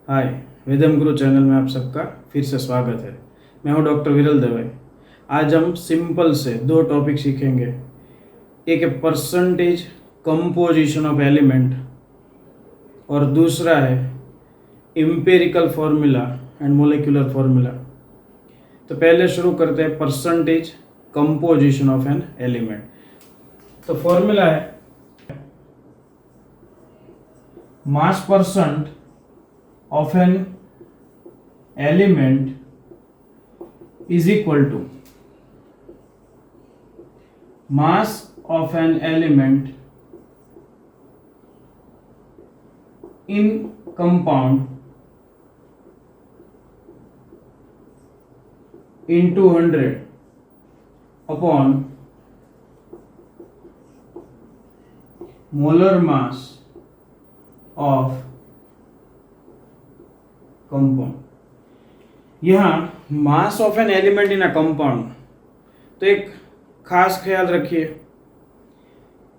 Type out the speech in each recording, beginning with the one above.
हाय, वेदम गुरु channel में आप सबका फिर से स्वागत है। मैं हूं डॉक्टर विरल दवे। आज हम सिंपल से दो टॉपिक सीखेंगे। एक है परसेंटेज कंपोजिशन ऑफ एलिमेंट और दूसरा है empirical formula and molecular formula. तो पहले शुरू करते हैं percentage composition of an element. तो फॉर्मूला है मास percent of an element is equal to mass of an element in compound into 100 upon molar mass of compound. यहाँ mass of an element in a compound, तो एक खास ख्याल रखिए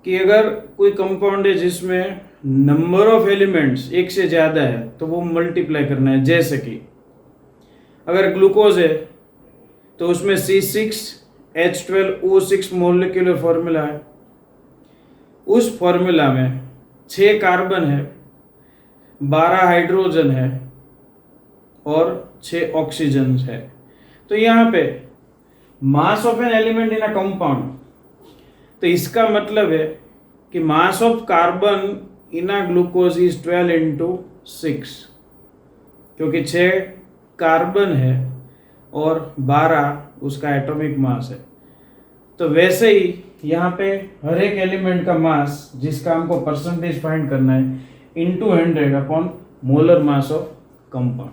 कि अगर कोई कंपाउंड है जिसमें नंबर ऑफ एलिमेंट्स एक से ज़्यादा है तो वो मल्टीप्लाई करना है। जैसे कि अगर ग्लूकोज है तो उसमें C6H12O6 मोलिकुलर फार्मूला है। उस फार्मूला में 6 कार्बन है, 12 हाइड्रोजन है और 6 ऑक्सीजन है। तो यहाँ पे मास of an element in a compound, तो इसका मतलब है कि mass of carbon in a glucose is 12 into 6, क्योंकि 6 कार्बन है और 12 उसका एटॉमिक मास है। तो वैसे ही यहाँ पे हर एक एलिमेंट का मास जिसका हमको परसेंटेज फाइंड करना है into 100 upon molar mass of compound.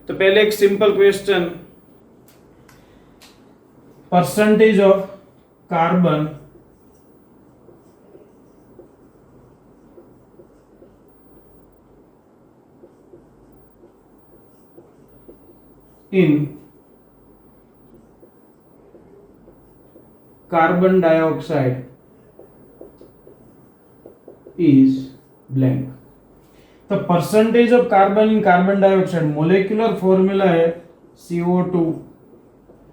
तो पहले एक simple question, percentage of carbon in carbon dioxide is blank. तो percentage of carbon in carbon dioxide, molecular formula है CO2,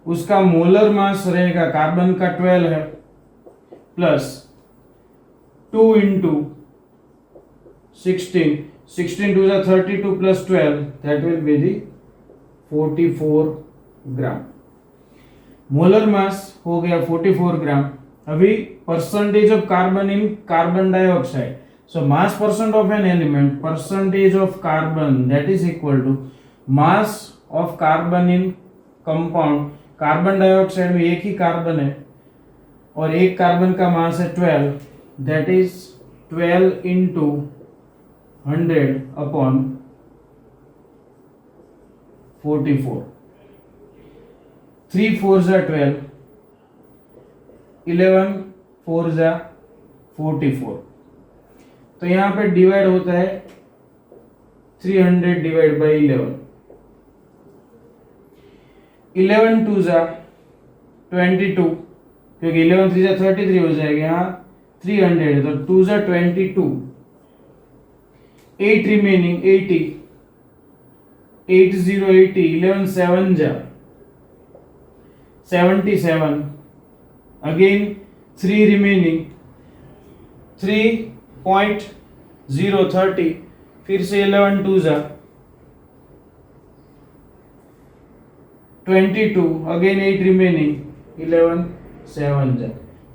उसका मोलर मास रहेगा, कार्बन का 12 है, plus 2 into 16, 16 2 32 plus 12, that will be the 44 gram. Molar mass हो गया 44 ग्राम। अभी percentage of carbon in carbon dioxide, so mass percent of an element, percentage of carbon, that is equal to mass of carbon in compound। Carbon dioxide में एक ही carbon है और एक carbon का मास है 12, that is 12 into 100 upon 44। 3 4s are 12, 11 4s are 44। तो यहाँ पे डिवाइड होता है 300 डिवाइड बाई 11, 11 2 जा 22, क्योंकि 11 3 जा 33 हो जाएगा। यहाँ 300 है तो 2 जा 22, 8 रिमेनिंग 80, 80 80, 11 7 जा 77, अगेन 3 रिमेनिंग 3.030, फिर से 11 2 जा 22, अगेन 8 रिमेनिंग 11 7 जा।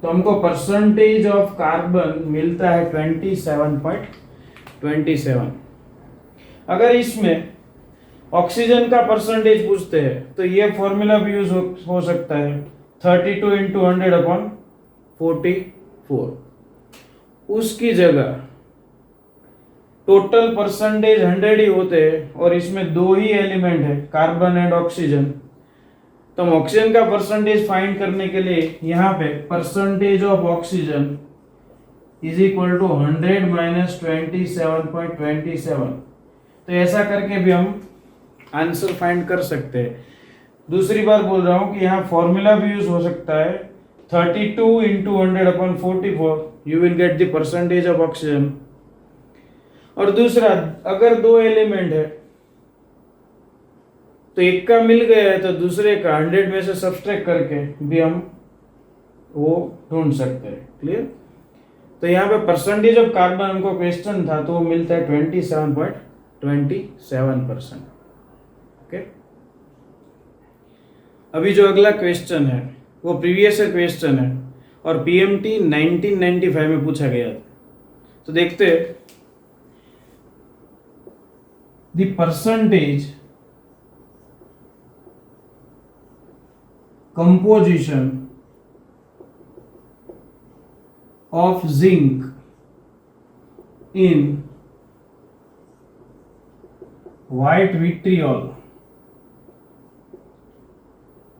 तो हमको परसेंटेज ऑफ कार्बन मिलता है 27.27। अगर इसमें ऑक्सीजन का परसेंटेज पूछते हैं तो ये फॉर्मूला भी यूज हो सकता है 32 into 100 upon 44। उसकी जगह टोटल परसेंटेज 100 ही होते हैं और इसमें दो ही एलिमेंट है, कार्बन एंड ऑक्सीजन। तो हम ऑक्सीजन का परसेंटेज फाइंड करने के लिए यहाँ पे percentage of oxygen is equal to 100 minus 27.27। तो ऐसा करके भी हम आंसर फाइंड कर सकते हैं। दूसरी बार बोल रहा हूँ कि यहाँ फॉर्मूला भी यूज हो सकता है 32 into 100 upon 44, you will get the percentage of oxygen। और दूसरा, अगर दो एलिमेंट है तो एक का मिल गया है तो दूसरे का 100 में से सब्सट्रैक्ट करके भी हम वो ढूंढ सकते हैं। क्लियर? तो यहाँ पे परसेंटेज ऑफ कार्बन हमको क्वेश्चन था तो वो मिलता है 27.27%। ओके, अभी जो अगला क्वेश्चन है वो प्रीवियस क्वेश्चन है और पीएमटी 1995 में पूछा गया था। तो देखते हैं, the percentage composition of zinc in white vitriol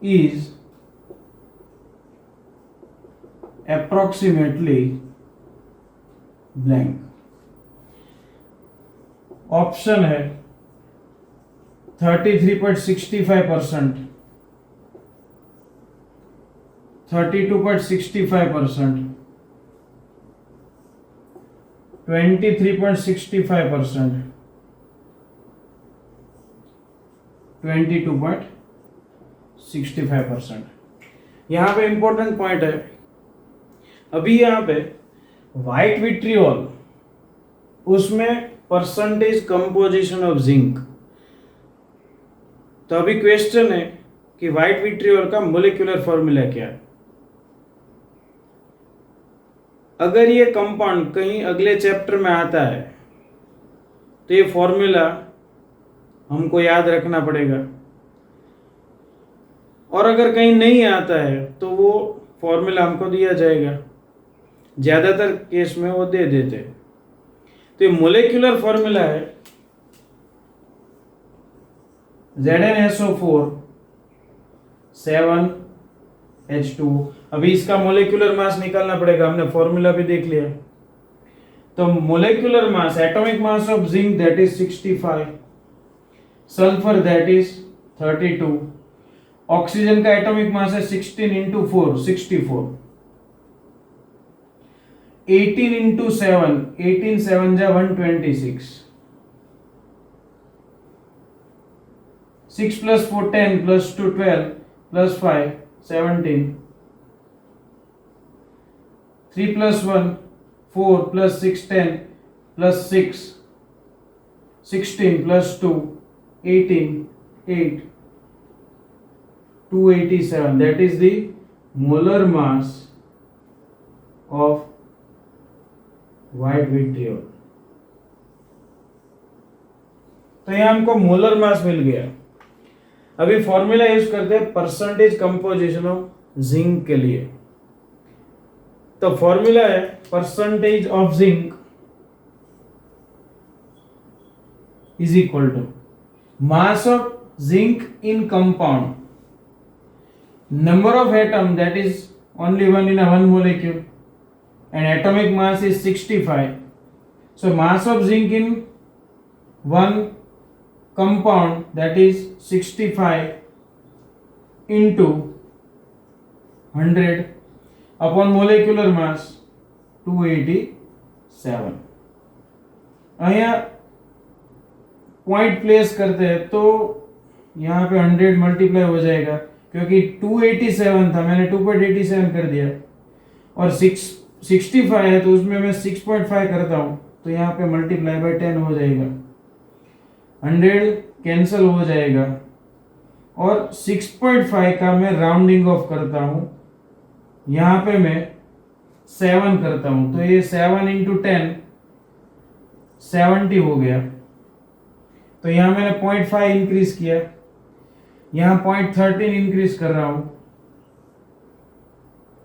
is approximately blank। Option है 33.65%, 32.65%, 23.65%, 22.65%। यहाँ पे इंपॉर्टेंट पॉइंट है, अभी यहाँ पे व्हाइट विट्रियोल, उसमें परसेंटेज कंपोजिशन ऑफ जिंक। तो अभी क्वेश्चन है कि व्हाइट विट्रियोल का मोलिकुलर फॉर्मूला क्या है। अगर ये कंपाउंड कहीं अगले चैप्टर में आता है तो ये फॉर्मूला हमको याद रखना पड़ेगा, और अगर कहीं नहीं आता है तो वो फॉर्मूला हमको दिया जाएगा। ज़्यादातर केस में वो दे देते। तो ये मोलिकुलर फॉर्मूला है ZnSO4 7H2। अभी इसका मोलिकुलर मास निकालना पड़ेगा, हमने फॉर्मूला भी देख लिया। तो molecular mass, atomic mass of zinc that is 65, sulphur that is 32, oxygen का एटॉमिक मास है 16 इंटू 4 64, 18 इंटू 7 18 7 जा 126, 6 plus 4 10 plus 2 12 plus 5 17, 3 plus 1 4 plus 6 10 plus 6 16 plus 2 18 8 287, that is the molar mass of white vitriol। तो यहाँ हमको molar mass मिल गया। अभी formula use करते हैं परसेंटेज कंपोजिशन ऑफ जिंक के लिए। तो फॉर्मूला है percentage of zinc is equal to mass of zinc in compound, number of atom that is only one in a one molecule, and atomic mass is 65. So mass of zinc in one compound that is 65 into 100 upon molecular mass 287। અહીંયા point place करते हैं तो यहाँ पे 100 multiply हो जाएगा, क्योंकि 287 था, मैंने 2.87 कर दिया, और 65 है तो उसमें मैं 6.5 करता हूँ तो यहाँ पे मल्टीप्लाई बाय 10 हो जाएगा, 100 कैंसिल हो जाएगा, और 6.5 का मैं राउंडिंग ऑफ करता हूँ, यहाँ पे मैं 7 करता हूँ, तो ये 7 इंटू 10 70 हो गया। तो यहाँ मैंने 0.5 इंक्रीज किया, यहाँ 0.13 इंक्रीज कर रहा हूं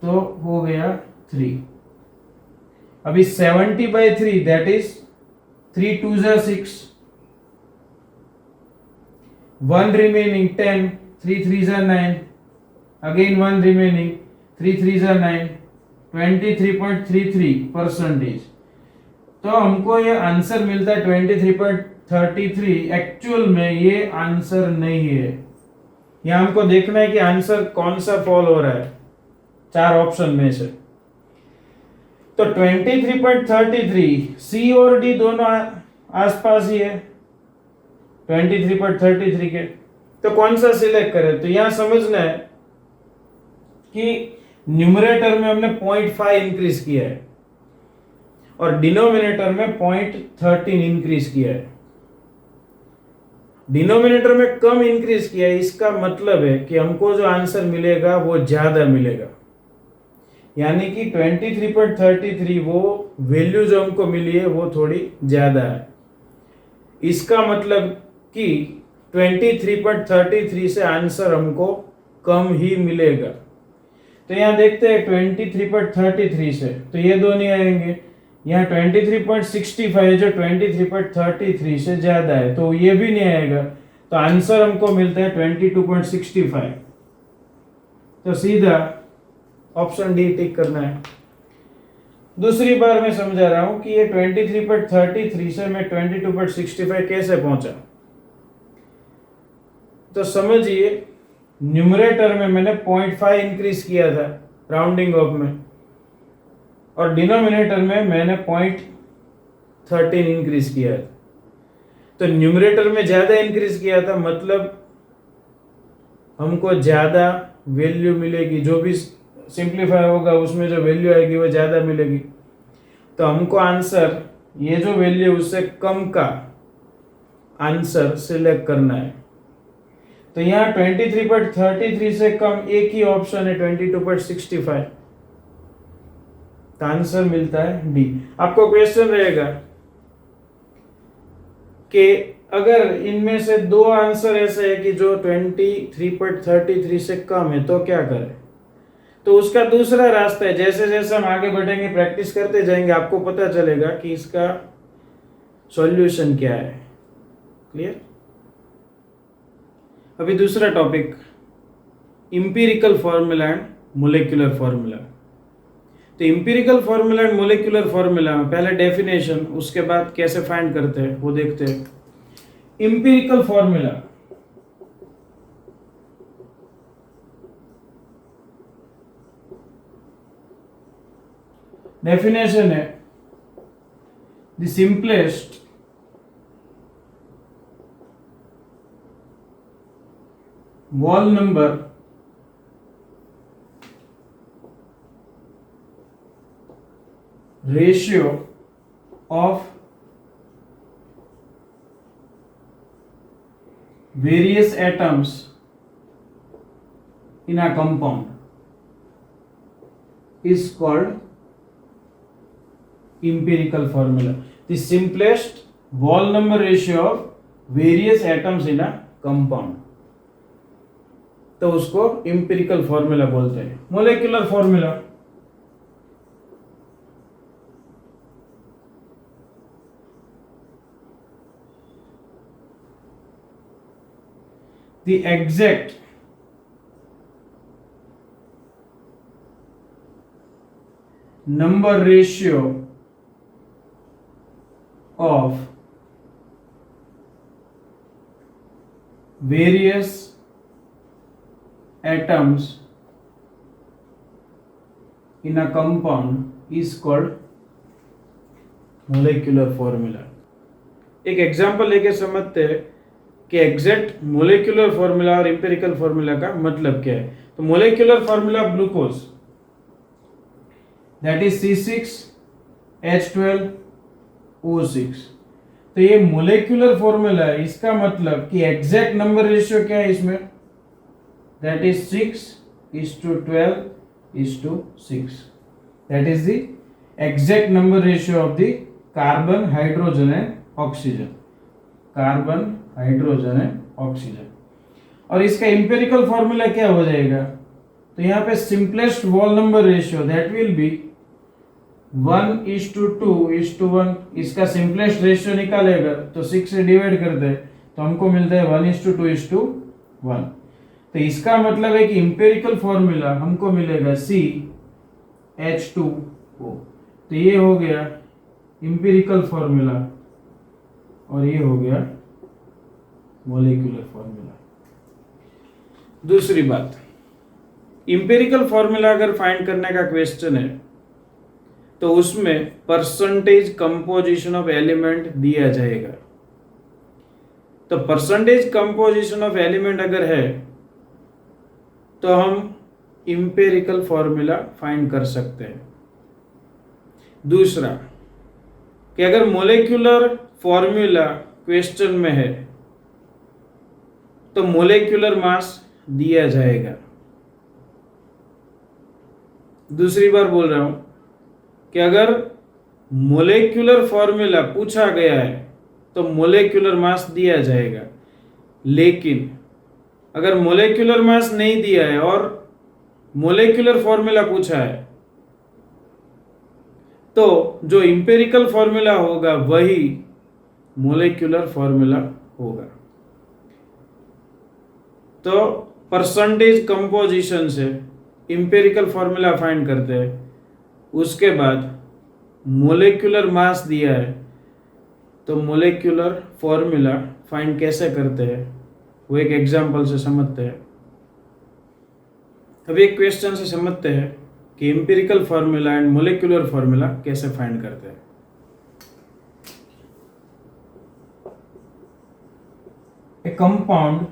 तो हो गया 3। अभी 70/3 दैट इज 3 2 जा 6, 1 रिमेनिंग 10, 3 3 जा 9, अगेन 1 रिमेनिंग 3 3 जा 9, 23.33%। तो हमको ये आंसर मिलता है 23.33। एक्चुअल में ये आंसर नहीं है, यहाँ हमको देखना है कि आंसर कौन सा फॉल हो रहा है 4 ऑप्शन में से। तो 23.33 सी और डी दोनों आसपास ही है 23.33 के, तो कौन सा सिलेक्ट करें? तो यहां समझना है कि न्यूमरेटर में हमने 0.5 इंक्रीज किया है और डिनोमिनेटर में 0.13 इंक्रीज किया है। डिनोमिनेटर में कम इंक्रीज किया है, इसका मतलब है कि हमको जो आंसर मिलेगा वो ज्यादा मिलेगा, यानी कि 23.33 वो वैल्यू जो हमको मिली है वो थोड़ी ज्यादा है। इसका मतलब कि 23.33 से आंसर हमको कम ही मिलेगा। तो यहां देखते हैं 23.33 से, तो ये दो नहीं आएंगे। यहाँ 23.65 है जो 23.33 से ज्यादा है, तो ये भी नहीं आएगा। तो आंसर हमको मिलता है 22.65। तो सीधा ऑप्शन डी टिक करना है। दूसरी बार मैं समझा रहा हूं कि ये 23.33 से मैं 22.65 कैसे पहुंचा। तो समझिए, न्यूमरेटर में मैंने 0.5 इंक्रीज किया था राउंडिंग ऑफ में, और डिनोमिनेटर में मैंने 0.13 इंक्रीज किया था। तो न्यूमरेटर में ज्यादा इंक्रीज किया था, मतलब हमको ज्यादा वैल्यू मिलेगी, जो भी सिंप्लीफाई होगा उसमें जो वैल्यू आएगी वो ज्यादा मिलेगी। तो हमको आंसर, ये जो वैल्यू उससे कम का आंसर सिलेक्ट करना है। तो यहाँ 23.33 से कम एक ही ऑप्शन है 22.65, तो आंसर मिलता है डी। आपको क्वेश्चन रहेगा कि अगर इनमें से दो आंसर ऐसे है कि जो 23.33 से कम है तो क्या करें? तो उसका दूसरा रास्ता है, जैसे जैसे हम आगे बढ़ेंगे प्रैक्टिस करते जाएंगे आपको पता चलेगा कि इसका सॉल्यूशन क्या है। क्लियर? अभी दूसरा topic, empirical formula and molecular formula. तो empirical formula and molecular formula में पहले डेफिनेशन, उसके बाद कैसे फाइंड करते हैं वो देखते हैं। इंपिरिकल फॉर्मूला, डेफिनेशन है the simplest wall number ratio of various atoms in a compound is called empirical formula. The simplest wall number ratio of various atoms in a compound, तो उसको इंपिरिकल फॉर्मूला बोलते हैं। Molecular formula, the exact number ratio of various atoms in a compound is called molecular formula. एक example लेके समझते हैं कि exact molecular formula और इंपेरिकल फॉर्मूला का मतलब क्या है। तो molecular formula glucose, that is C6H12O6। तो ये मोलेक्युलर फॉर्मूला है, इसका मतलब कि एग्जैक्ट नंबर रेशियो क्या है इसमें, that is 6:12:6. That is the exact number ratio of the carbon, hydrogen and oxygen. Carbon, hydrogen and oxygen. और इसका इंपेरिकल फॉर्मूला क्या हो जाएगा? तो यहाँ पे simplest wall number ratio that will be 1:2:1। इसका सिंपलेस्ट रेशियो निकालेगा तो 6 से डिवाइड करते हैं तो हमको मिलता है 1:2:1। तो इसका मतलब है कि इंपेरिकल फॉर्मूला हमको मिलेगा CH2O। तो ये हो गया इंपेरिकल फॉर्मूला और ये हो गया मोलेक्युलर फॉर्मूला। दूसरी बात, इंपेरिकल फॉर्मूला अगर फाइंड करने का क्वेश्चन है तो उसमें परसेंटेज कंपोजिशन ऑफ एलिमेंट दिया जाएगा। तो परसेंटेज कंपोजिशन ऑफ एलिमेंट अगर है तो हम इंपेरिकल फॉर्मूला फाइंड कर सकते हैं। दूसरा कि अगर मोलेक्युलर फॉर्मूला क्वेश्चन में है तो मोलेक्युलर मास दिया जाएगा। दूसरी बार बोल रहा हूं कि अगर मोलेक्युलर फॉर्मूला पूछा गया है तो मोलेक्युलर मास दिया जाएगा, लेकिन अगर मोलेक्युलर मास नहीं दिया है और मोलेक्युलर फॉर्मूला पूछा है तो जो इंपेरिकल फॉर्मूला होगा वही मोलेक्युलर फॉर्मूला होगा। तो परसेंटेज कंपोजिशन से इंपेरिकल फॉर्मूला फाइंड करते हैं, उसके बाद मोलेक्युलर मास दिया है तो मोलेक्युलर फॉर्मूला फाइंड कैसे करते हैं वो एक एग्जांपल से समझते हैं। अभी एक क्वेश्चन से समझते हैं कि empirical formula and molecular formula कैसे फाइंड करते हैं। ए compound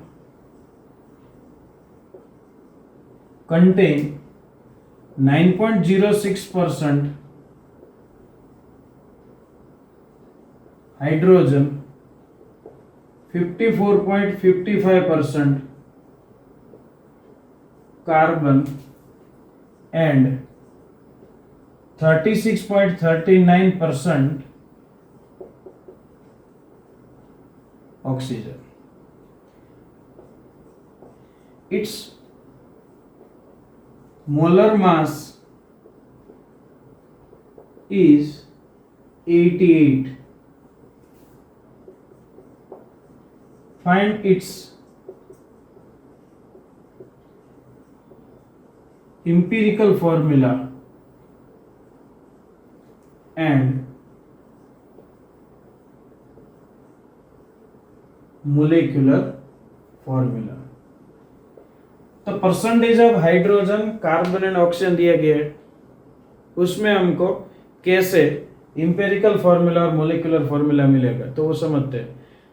contain 9.06% hydrogen, 54.55% carbon and 36.39% oxygen. Its molar mass is 88. Find its empirical formula and molecular formula. तो percentage of hydrogen, carbon and oxygen दिया गया है, उसमें हमको कैसे इंपेरिकल फॉर्मूला और मोलिकुलर फॉर्मूला मिलेगा तो वो समझते हैं।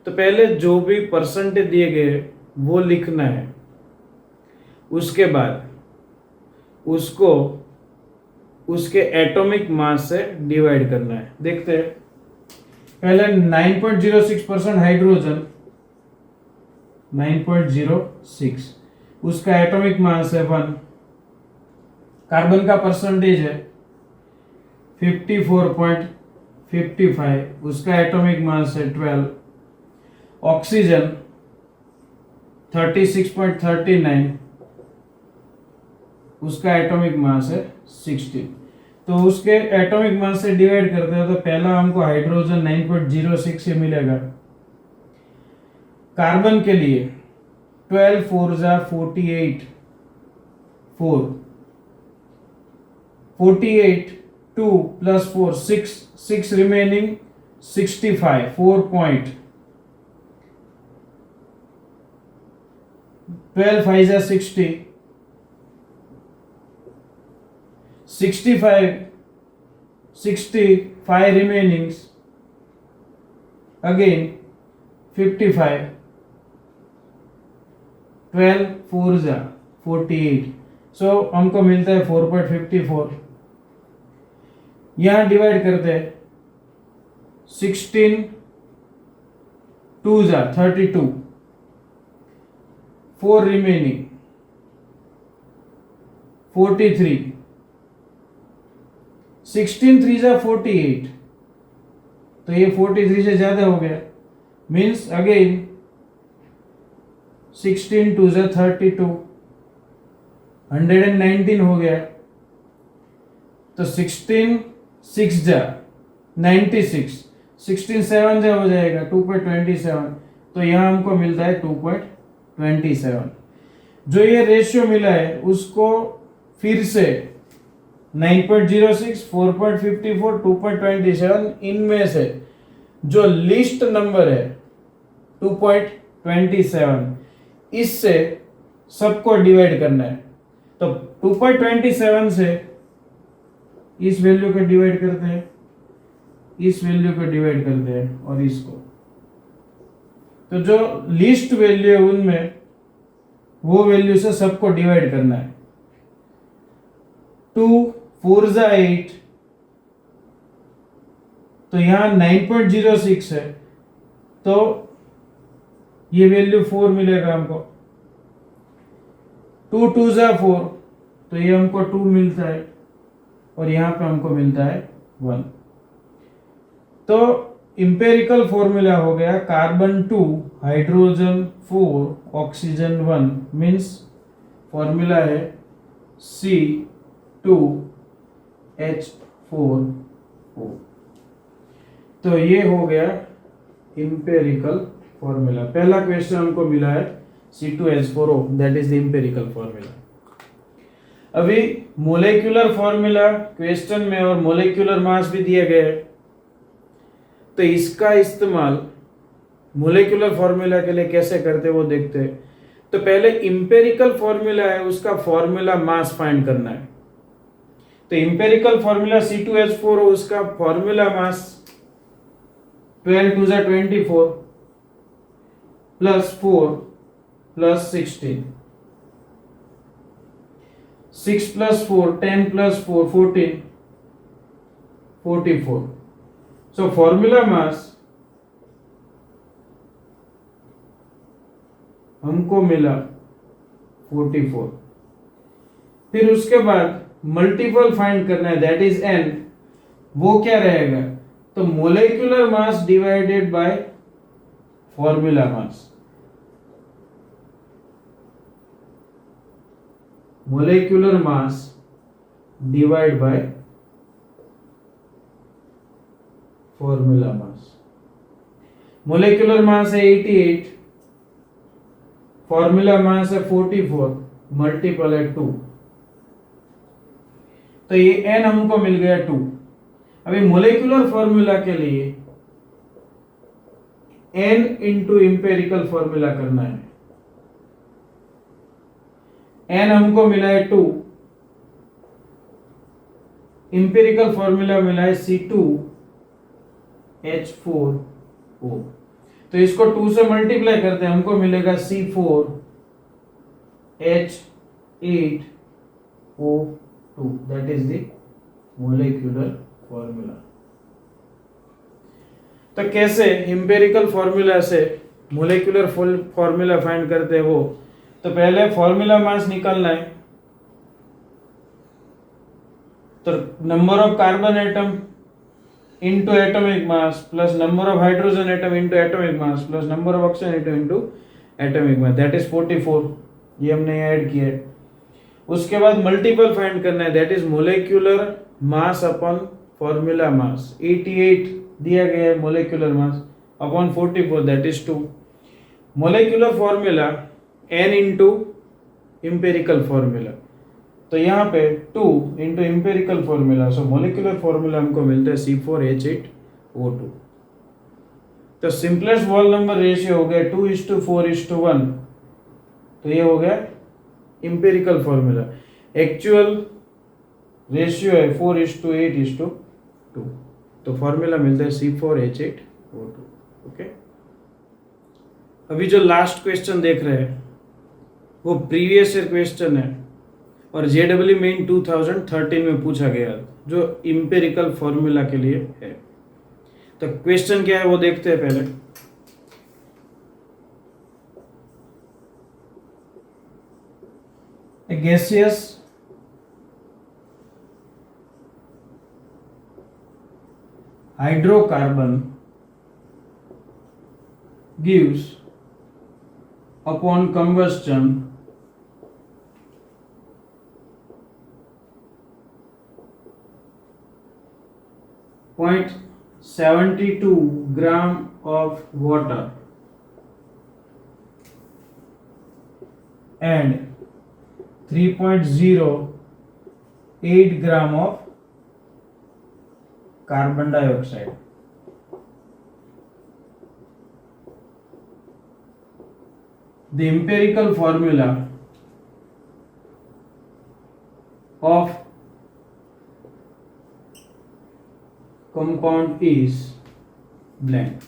तो पहले जो भी परसेंटेज दिए गए वो लिखना है, उसके बाद उसको उसके एटॉमिक मास से डिवाइड करना है। देखते हैं, पहले 9.06% हाइड्रोजन, 9.06 उसका एटॉमिक मास है 1, कार्बन का परसेंटेज है 54.55 उसका एटॉमिक मास है 12, ऑक्सीजन 36.39 उसका एटॉमिक मास है 16। तो उसके एटॉमिक मास से डिवाइड करते हैं तो पहला हमको हाइड्रोजन 9.06 से मिलेगा। कार्बन के लिए 12 4 जा 48, 48 2 plus 4 6 remaining 65 4 point 12 5 जा 60, 65 remaining again 55 12 4 जा 48, सो हमको मिलता है 4.54। यहां डिवाइड करते हैं 16 2 जा 32, 4 रिमेनिंग 43, 16 3 जा 48, तो ये 43 से ज्यादा हो गया, मीन्स अगेन 16 2 जा 32, 119 हो गया। तो 16 6 जा 96, 16 7 जा हो जाएगा 2.27, तो यहां हमको मिलता है 2.27। जो ये रेशियो मिला है उसको फिर से 9.06, 4.54, 2.27 इनमें से जो लिस्ट नंबर है 2.27 इससे सबको डिवाइड करना है। तो 2.27 से इस वैल्यू को डिवाइड करते हैं, इस वैल्यू को डिवाइड करते हैं और इसको, तो जो लीस्ट वैल्यू है उनमें वो वैल्यू से सबको डिवाइड करना है। 2 4 जा 8, तो यहां 9.06 है, तो ये वैल्यू 4 मिलेगा हमको। 2 2 जा 4, तो ये हमको 2 मिलता है और यहां पे हमको मिलता है 1। तो इंपेरिकल फॉर्मूला हो गया carbon 2 hydrogen 4 oxygen 1 means formula है C2H4O। तो ये हो गया इंपेरिकल फॉर्मूला। पहला क्वेश्चन हमको मिला है C2H4O, that is the empirical formula. अभी मोलेक्युलर फॉर्मूला क्वेश्चन में और मोलेक्युलर मास भी दिए गए, तो इसका इस्तेमाल मोलेक्युलर फॉर्मूला के लिए कैसे करते वो देखते हैं। तो पहले इंपेरिकल फॉर्मूला है, उसका फॉर्मूला मास फाइंड करना है। तो इंपेरिकल फॉर्मूला C2H4O, उसका फॉर्मूला मास 12 2 जा 24 plus 4 plus 16, 6 plus 4 10 plus 4 14 44। So formula mass हमको मिला 44। फिर उसके बाद मल्टीपल फाइंड करना है, दैट इज n। वो क्या रहेगा, तो molecular mass divided by formula mass. Molecular mass divide by formula mass. Molecular mass है 88, फॉर्मूला मास है 44, मल्टीपल है 2, तो ये n हमको मिल गया 2। अभी मोलेक्युलर फॉर्मूला के लिए n इंटू इंपेरिकल फॉर्मूला करना है। n हमको मिला है 2, इंपेरिकल फॉर्मूला मिला है C2H4O। तो इसको 2 से मल्टीप्लाई करते हैं, हमको मिलेगा C4H8O2, that is the molecular formula. तो कैसे इंपेरिकल फॉर्मूला से मोलेक्युलर फॉर्मूला फाइंड करते हैं वो, तो पहले फॉर्मूला मास निकालना है। तो number of carbon atom into atomic mass plus number of hydrogen atom into atomic mass plus number of oxygen atom into atomic mass, that is 44। ये हमने ऐड किया है। उसके बाद मल्टीपल फाइंड करना है, that is molecular mass upon formula mass. 88 दिया गया है molecular mass upon 44, that is 2। Molecular formula n into empirical formula, तो यहाँ पे 2 इंटू इंपेरिकल फॉर्मूला, सो मोलिकुलर फॉर्मूला हमको मिलता है C4H8O2। तो सिंपलेस्ट वॉल नंबर रेशियो हो गया 2:4:1, तो ये हो गया इंपेरिकल फॉर्मूला। एक्चुअल रेशियो है 4:8:2, तो फॉर्मूला मिलता है C4H8O2। ओके, अभी जो लास्ट क्वेश्चन देख रहे हैं वो प्रीवियस ईयर क्वेश्चन है और JEE मेन 2013 में पूछा गया, जो इंपेरिकल फॉर्मूला के लिए है। तो क्वेश्चन क्या है वो देखते हैं पहले। A gaseous hydrocarbon gives upon combustion 0.72 gram of water and 3.08 gram of carbon dioxide. The empirical formula of compound is blank.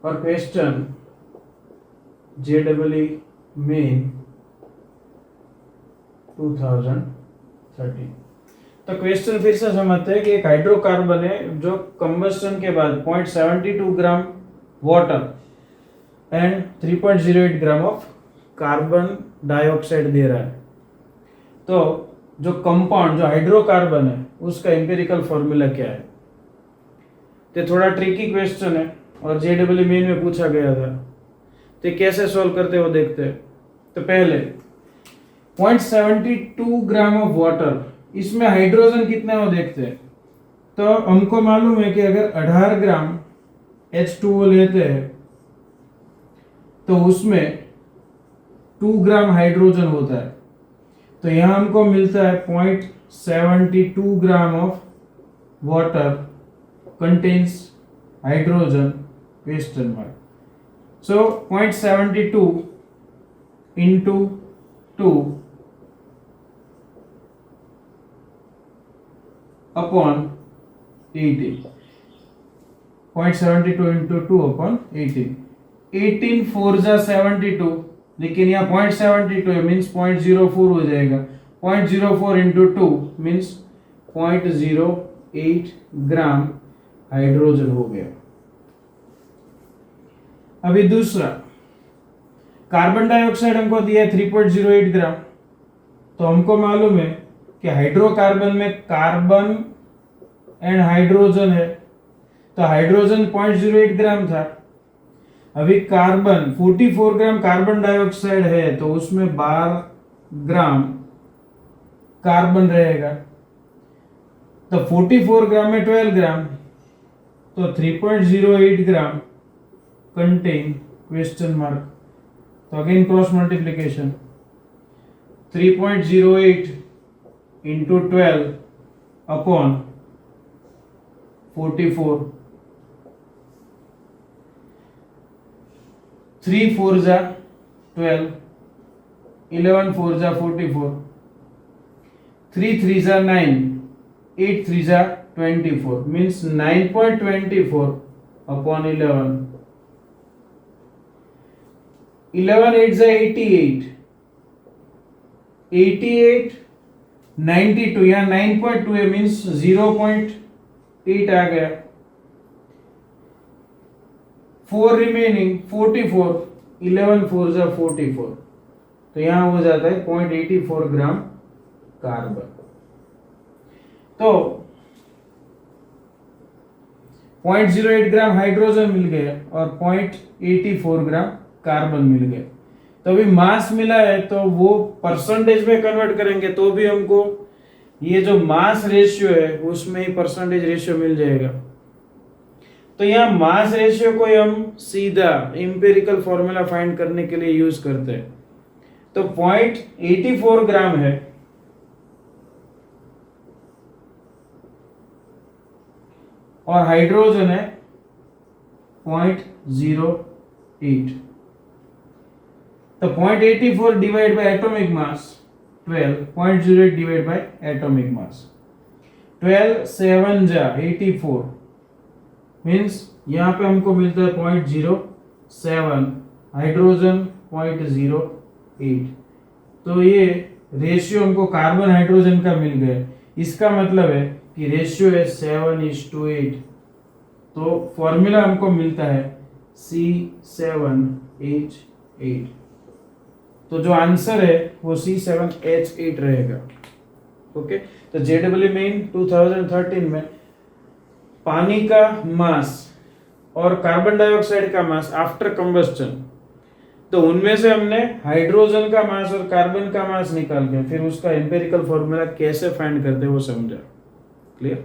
और क्वेश्चन JEE मेन 2013। तो क्वेश्चन फिर से समझते हैं कि एक हाइड्रोकार्बन है जो कंबस्टन के बाद 0.72 gram water and 3.08 gram of carbon dioxide दे रहा है। तो जो कंपाउंड जो हाइड्रोकार्बन है उसका एम्पिरिकल फॉर्मूला क्या है? तो थोड़ा ट्रिकी क्वेश्चन है और JEE मेन में पूछा गया था। तो कैसे सॉल्व करते हो देखते हैं। तो पहले 0.72 ग्राम ऑफ वाटर, इसमें हाइड्रोजन कितने हो देखते हैं। तो हमको मालूम है कि अगर 18 ग्राम H2O लेते हैं तो उसमें 2 ग्राम हाइड्रोजन होता है। तो यहाँ हमको मिलता है 0.72 gram of water contains hydrogen question mark. So 0.72 into 2 upon 18, 0.72 into 2 upon 18, 18 4 जा 72, लेकिन यहाँ 0.72 है मीन्स 0.04 हो जाएगा। 0.04 into 2 मीन्स 0.08 ग्राम हाइड्रोजन हो गया। अभी दूसरा, कार्बन डाइऑक्साइड हमको दिया है 3.08 ग्राम। तो हमको मालूम है कि हाइड्रोकार्बन में कार्बन एंड हाइड्रोजन है, तो हाइड्रोजन 0.08 ग्राम था। अभी कार्बन 44 ग्राम कार्बन डाइऑक्साइड है तो उसमें 12 ग्राम कार्बन रहेगा। तो 44 ग्राम में 12 ग्राम, तो 3.08 ग्राम कंटेन क्वेश्चन मार्क। तो again cross multiplication, 3.08 into 12 upon 44, 3 4 जा 12, 11 4 जा 44, 3 3 जा 9, 8 3 जा 24 means 9.24 upon 11, 11 8 जा 88, 88 92, यहाँ 9.2 है मीन्स 0.8 आ गया। 4 रिमेनिंग 44, 11 4 जा 44, तो यहाँ हो जाता है 0.84 ग्राम कार्बन। तो 0.08 ग्राम हाइड्रोजन मिल गया और 0.84 ग्राम कार्बन मिल गया। तो अभी मास मिला है तो वो परसेंटेज में कन्वर्ट करेंगे तो भी हमको ये जो मास रेशियो है उसमें ही परसेंटेज रेशियो मिल जाएगा। तो यहाँ मास रेशियो को हम सीधा एम्पिरिकल फॉर्मूला फाइंड करने के लिए यूज करते हैं। तो 0.84 ग्राम है और हाइड्रोजन है 0.08, तो 0.84 divide by atomic mass 12, 0.08 divide by atomic mass 12, 7 जा 84 मीन्स यहाँ पे हमको मिलता है 0.07, हाइड्रोजन 0.08। तो ये रेशियो हमको कार्बन हाइड्रोजन का मिल गया। इसका मतलब है कि रेशियो है 7:8। तो फॉर्मूला हमको मिलता है C7H8। तो जो आंसर है वो C7H8 रहेगा। ओके, तो JEE मेन 2013 में पानी का मास और कार्बन डाइऑक्साइड का मास आफ्टर कंबस्टन, तो उनमें से हमने हाइड्रोजन का मास और कार्बन का मास निकाल के फिर उसका एम्पिरिकल फॉर्मूला कैसे फाइंड करते हैं वो समझा। क्लियर?